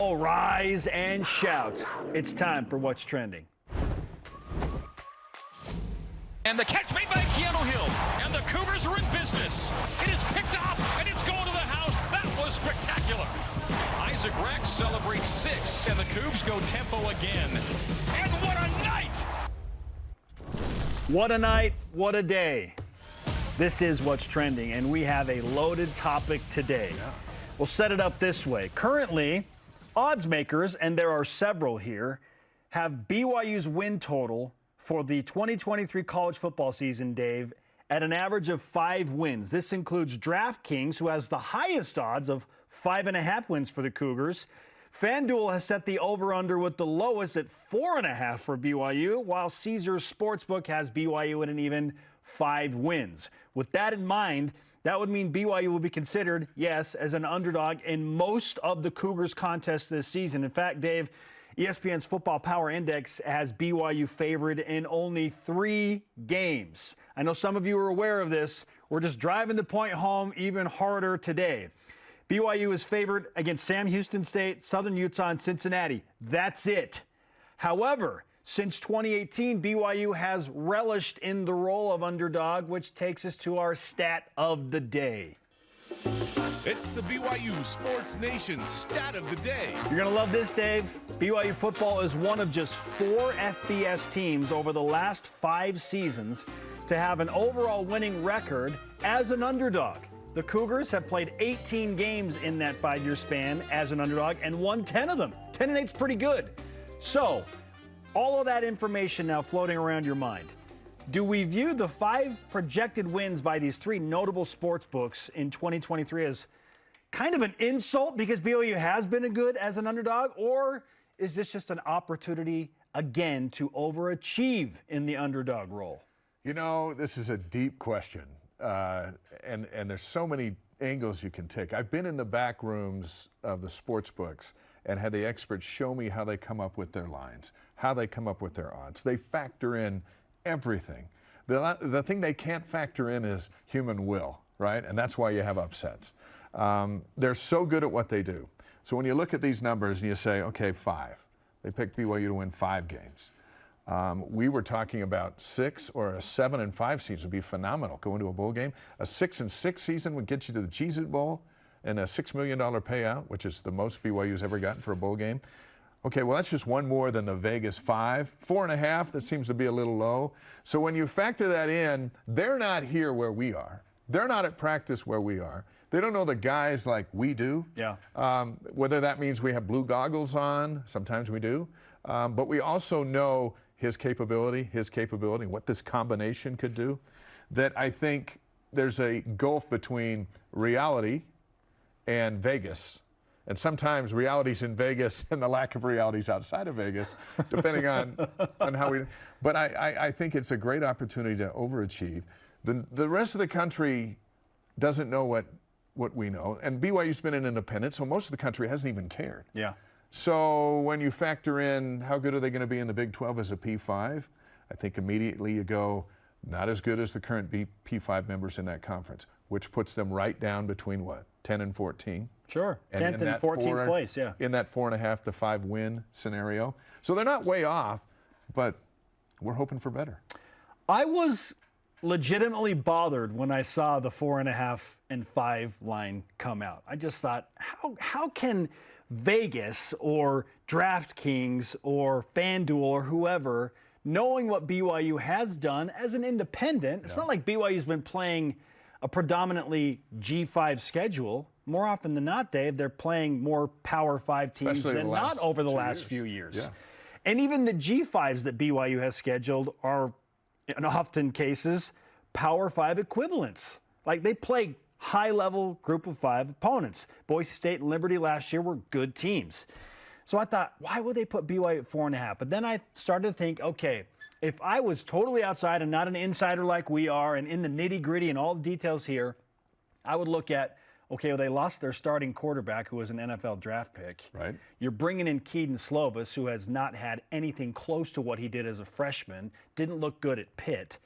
All rise and shout. It's time for What's Trending. And the catch made by Keanu Hill. And the Cougars are in business. It is picked up, and it's going to the house. That was spectacular. Isaac Rex celebrates 6, and the Cougs go tempo again. And what a night! What a night, what a day. This is What's Trending, and we have a loaded topic today. We'll set it up this way. Currently, odds makers, and there are several here, have BYU's win total for the 2023 college football season, Dave, at an average of 5 wins. This includes DraftKings, who has the highest odds of 5.5 wins for the Cougars. FanDuel has set the over-under with the lowest at 4.5 for BYU, while Caesars Sportsbook has BYU at an even 5 wins. With that in mind, that would mean BYU will be considered, yes, as an underdog in most of the Cougars contests this season. In fact, Dave, ESPN's Football Power Index has BYU favored in only 3 games. I know some of you are aware of this. We're just driving the point home even harder today. BYU is favored against Sam Houston State, Southern Utah, and Cincinnati. That's it. However, since 2018, BYU has relished in the role of underdog, which takes us to our stat of the day. It's the BYU Sports Nation stat of the day. You're going to love this, Dave. BYU football is one of just 4 FBS teams over the last 5 seasons to have an overall winning record as an underdog. The Cougars have played 18 games in that 5-year span as an underdog and won 10 of them. 10-8 is pretty good. So, all of that information now floating around your mind. Do we view the 5 projected wins by these 3 notable sports books in 2023 as kind of an insult because BYU has been good as an underdog, or is this just an opportunity again to overachieve in the underdog role? You know, this is a deep question, and there's so many angles you can take. I've been in the back rooms of the sports books and had the experts show me how they come up with their lines, how they come up with their odds. They factor in everything. The thing they can't factor in is human will, right? And that's why you have upsets. They're so good at what they do. So when you look at these numbers and you say, okay, 5. They picked BYU to win 5 games. We were talking about 6 or a 7-5 season would be phenomenal, going to a bowl game. A 6-6 season would get you to the Cheez-It Bowl and a $6 million payout, which is the most BYU's ever gotten for a bowl game. Okay, well, that's just one more than the Vegas 5. 4.5, that seems to be a little low. So when you factor that in, they're not here where we are. They're not at practice where we are. They don't know the guys like we do. Yeah. Whether that means we have blue goggles on, sometimes we do. But we also know his capability, what this combination could do. That I think there's a gulf between reality and Vegas. And sometimes reality's in Vegas and the lack of reality's outside of Vegas, depending on how we. But I think it's a great opportunity to overachieve. The rest of the country doesn't know what we know. And BYU's been an independent, so most of the country hasn't even cared. Yeah. So when you factor in how good are they going to be in the Big 12 as a P5, I think immediately you go, not as good as the current P5 members in that conference, which puts them right down between what, 10 and 14? Sure, and 10th and 14th place, yeah. In that 4.5 to 5 win scenario. So they're not way off, but we're hoping for better. I was legitimately bothered when I saw the 4.5 and 5 line come out. I just thought, how can Vegas or DraftKings or FanDuel or whoever, knowing what BYU has done as an independent, it's not like BYU's been playing a predominantly G5 schedule. More often than not, Dave, they're playing more Power 5 teams than not over the last few years. Yeah. And even the G5s that BYU has scheduled are, in often cases, Power 5 equivalents. Like, they play high-level group of 5 opponents. Boise State and Liberty last year were good teams. So I thought, why would they put BYU at 4.5? But then I started to think, okay, if I was totally outside and not an insider like we are and in the nitty-gritty and all the details here, I would look at, okay, well, they lost their starting quarterback, who was an NFL draft pick. Right. You're bringing in Keaton Slovis, who has not had anything close to what he did as a freshman, didn't look good at Pitt.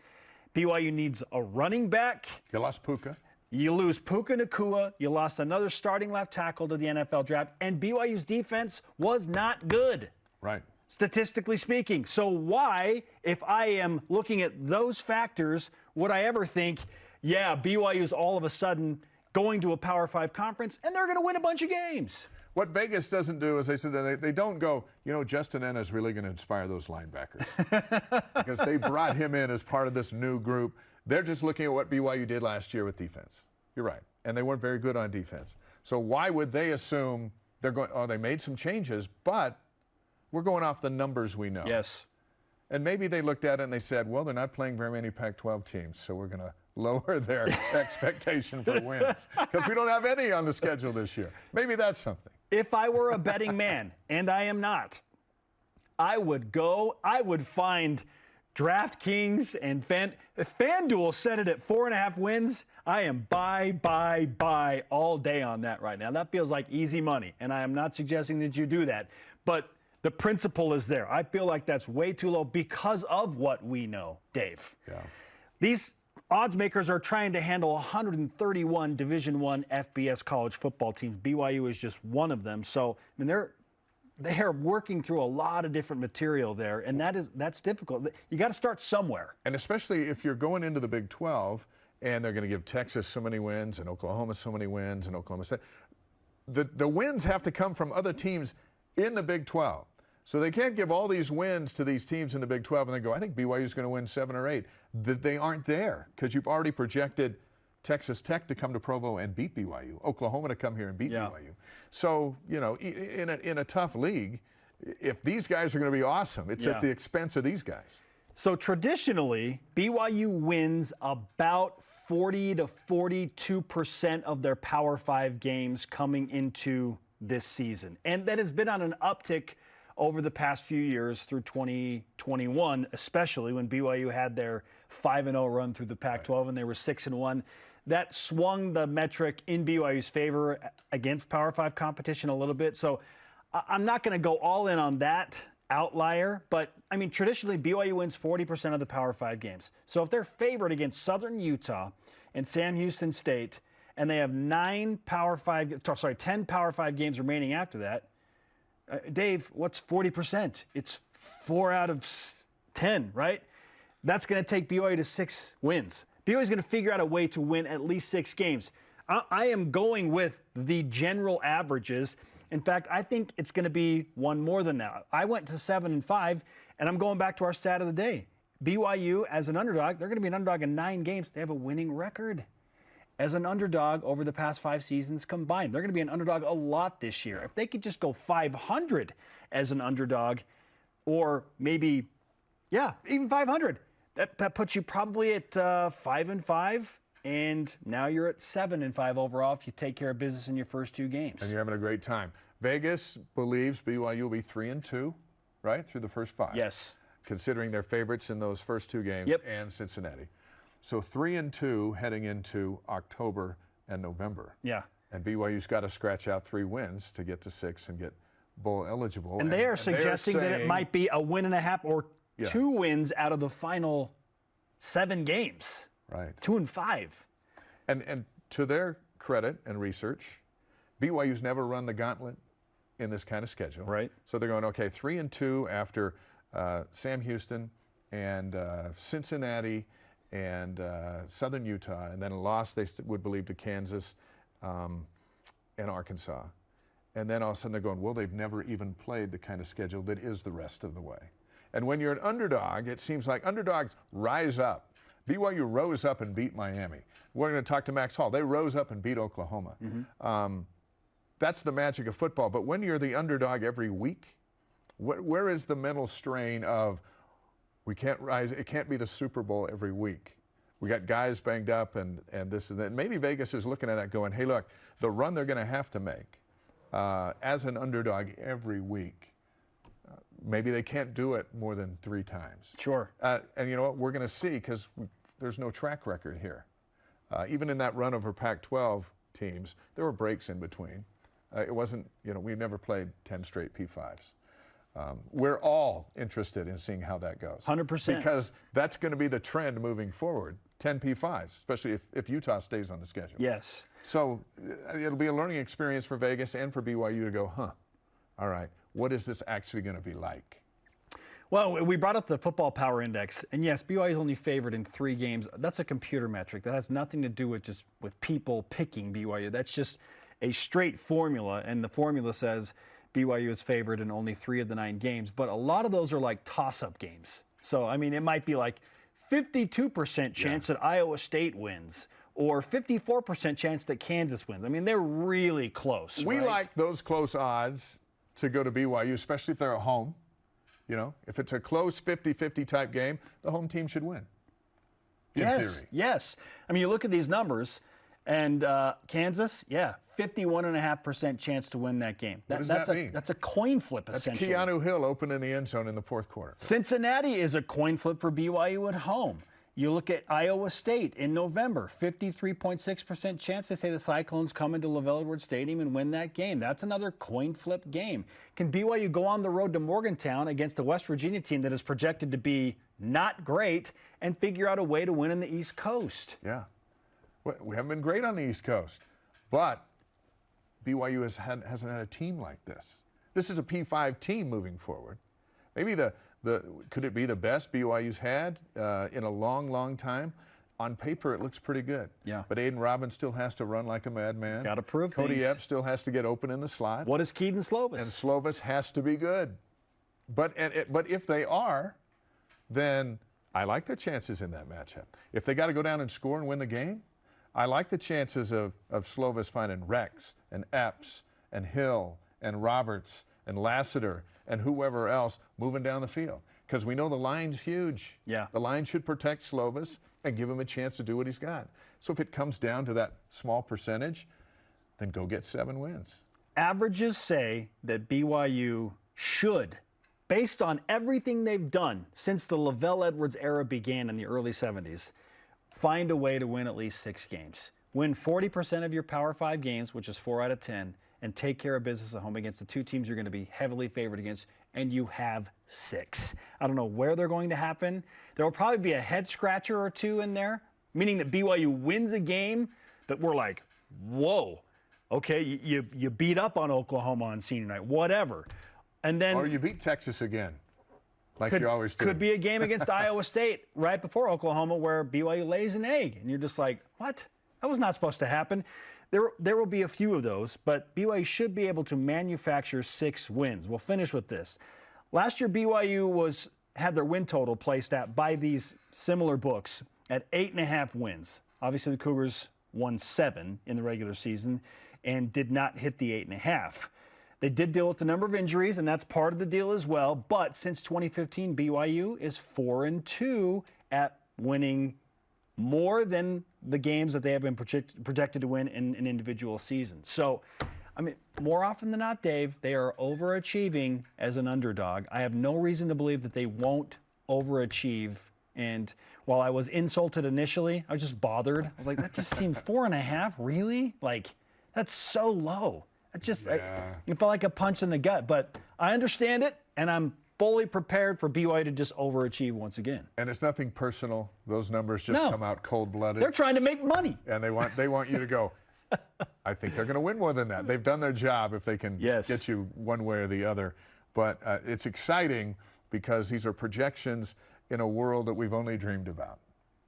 BYU needs a running back. You lost Puka. You lose Puka Nacua. You lost another starting left tackle to the NFL draft. And BYU's defense was not good. Right. Statistically speaking. So why, if I am looking at those factors, would I ever think, yeah, BYU's all of a sudden going to a Power 5 conference and they're going to win a bunch of games? What Vegas doesn't do is they said they don't go, Justin Enna is really going to inspire those linebackers. Because they brought him in as part of this new group. They're just looking at what BYU did last year with defense. You're right. And they weren't very good on defense. So why would they assume they're going, they made some changes, but we're going off the numbers we know. Yes. And maybe they looked at it and they said, well, they're not playing very many Pac-12 teams, so we're going to lower their expectation for wins because we don't have any on the schedule this year. Maybe that's something. If I were a betting man, and I am not, I would find DraftKings and FanDuel set it at 4.5 wins. I am buy all day on that right now. That feels like easy money, and I am not suggesting that you do that. But the principle is there. I feel like that's way too low because of what we know, Dave. Yeah. These odds makers are trying to handle 131 Division I FBS college football teams. BYU is just one of them. So, I mean, they're working through a lot of different material there, and that's difficult. You got to start somewhere. And especially if you're going into the Big 12 and they're going to give Texas so many wins and Oklahoma so many wins and Oklahoma State. The wins have to come from other teams in the Big 12. So they can't give all these wins to these teams in the Big 12 and then go, I think BYU is going to win 7 or 8. They aren't there because you've already projected Texas Tech to come to Provo and beat BYU, Oklahoma to come here and beat BYU. So, in a tough league, if these guys are going to be awesome, it's at the expense of these guys. So traditionally, BYU wins about 40 to 42% of their Power 5 games coming into this season. And that has been on an uptick over the past few years through 2021, especially when BYU had their 5-0 run through the Pac-12 and they were 6-1. That swung the metric in BYU's favor against Power 5 competition a little bit. So I'm not going to go all in on that outlier, but I mean, traditionally BYU wins 40% of the Power 5 games. So if they're favored against Southern Utah and Sam Houston State, and they have 10 Power 5 games remaining after that, Dave, what's 40%? It's 4 out of 10, right? That's going to take BYU to 6 wins. BYU is going to figure out a way to win at least 6 games. I am going with the general averages. In fact, I think it's going to be one more than that. I went to 7-5, and I'm going back to our stat of the day. BYU, as an underdog, they're going to be an underdog in 9 games. They have a winning record as an underdog over the past 5 seasons combined. They're going to be an underdog a lot this year. If they could just go 500 as an underdog, or maybe, even 500, that puts you probably at 5-5, and now you're at 7-5 overall if you take care of business in your first 2 games. And you're having a great time. Vegas believes BYU will be 3-2, right, through the first 5. Yes. Considering they're favorites in those first 2 games and Cincinnati. So 3-2 heading into October and November. Yeah. And BYU's got to scratch out 3 wins to get to 6 and get bowl eligible. And they are suggesting that it might be a win and a half or 2 wins out of the final 7 games. Right. 2-5. And to their credit and research, BYU's never run the gauntlet in this kind of schedule. Right. So they're going, okay, 3-2 after Sam Houston and Cincinnati and Southern Utah, and then a loss they would believe to Kansas and Arkansas. And then all of a sudden they're going, well, they've never even played the kind of schedule that is the rest of the way. And when you're an underdog, it seems like underdogs rise up. BYU rose up and beat Miami. We're going to talk to Max Hall. They rose up and beat Oklahoma. Mm-hmm. That's the magic of football. But when you're the underdog every week, where is the mental strain of, we can't rise, it can't be the Super Bowl every week. We got guys banged up and this and that. Maybe Vegas is looking at that going, hey, look, the run they're going to have to make as an underdog every week, maybe they can't do it more than 3 times. Sure. And you know what? We're going to see because there's no track record here. Even in that run over Pac-12 teams, there were breaks in between. It wasn't, we never played 10 straight P5s. we're all interested in seeing how that goes. 100%. Because that's going to be the trend moving forward, 10 P5s, especially if Utah stays on the schedule. Yes. So it'll be a learning experience for Vegas and for BYU to go, all right, what is this actually going to be like? Well, we brought up the football power index, and yes, BYU is only favored in 3 games. That's a computer metric. That has nothing to do with people picking BYU. That's just a straight formula, and the formula says BYU is favored in only 3 of the 9 games. But a lot of those are like toss-up games. So, I mean, it might be like 52% chance that Iowa State wins, or 54% chance that Kansas wins. I mean, they're really close. We right? like those close odds to go to BYU, especially if they're at home. You know, if it's a close 50-50 type game, the home team should win. In theory. Yes. I mean, you look at these numbers, and Kansas, 51.5% chance to win that game. What does that mean? That's a coin flip, That's essentially. Keanu Hill opening the end zone in the 4th quarter. Cincinnati is a coin flip for BYU at home. You look at Iowa State in November, 53.6% chance. They say the Cyclones come into LaVell Edwards Stadium and win that game. That's another coin flip game. Can BYU go on the road to Morgantown against a West Virginia team that is projected to be not great and figure out a way to win in the East Coast? Yeah. We haven't been great on the East Coast, but BYU hasn't had a team like this. This is a P5 team moving forward. Maybe could it be the best BYU's had in a long, long time? On paper, it looks pretty good. Yeah. But Aiden Robbins still has to run like a madman. Got to prove Cody things. Epps still has to get open in the slot. What is Keaton Slovis? And Slovis has to be good. But if they are, then I like their chances in that matchup. If they got to go down and score and win the game, I like the chances of Slovis finding Rex and Epps and Hill and Roberts and Lassiter and whoever else moving down the field. Because we know the line's huge. Yeah. The line should protect Slovis and give him a chance to do what he's got. So if it comes down to that small percentage, then go get 7 wins. Averages say that BYU should, based on everything they've done since the LaVell Edwards era began in the early 70s, find a way to win at least 6 games. Win 40% of your Power 5 games, which is 4 out of 10, and take care of business at home against the 2 teams you're going to be heavily favored against, and you have 6. I don't know where they're going to happen. There will probably be a head scratcher or 2 in there, meaning that BYU wins a game that we're like, whoa, okay, you beat up on Oklahoma on senior night, whatever. And then Or you beat Texas again, like you always do. Could be a game against Iowa State right before Oklahoma where BYU lays an egg, and you're just like, what? That was not supposed to happen. There will be a few of those, but BYU should be able to manufacture 6 wins. We'll finish with this. Last year, BYU had their win total placed at, by these similar books, at 8.5 wins. Obviously, the Cougars won 7 in the regular season and did not hit the 8.5. They did deal with the number of injuries, and that's part of the deal as well. But since 2015, BYU is 4-2 at winning more than the games that they have been projected to win in an individual season. So, I mean, more often than not, Dave, they are overachieving as an underdog. I have no reason to believe that they won't overachieve. And while I was insulted initially, I was just bothered. I was like, that just seemed 4.5, really? Like, that's so low. It felt like a punch in the gut. But I understand it, and I'm fully prepared for BYU to just overachieve once again. And it's nothing personal. Those numbers just come out cold-blooded. They're trying to make money. And they want you to go, I think they're going to win more than that. They've done their job if they can get you one way or the other. But it's exciting because these are projections in a world that we've only dreamed about,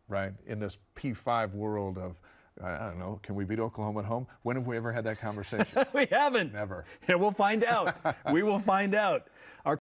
right? In this P5 world of, I don't know, can we beat Oklahoma at home? When have we ever had that conversation? We haven't. Never. Yeah, we'll find out. We will find out.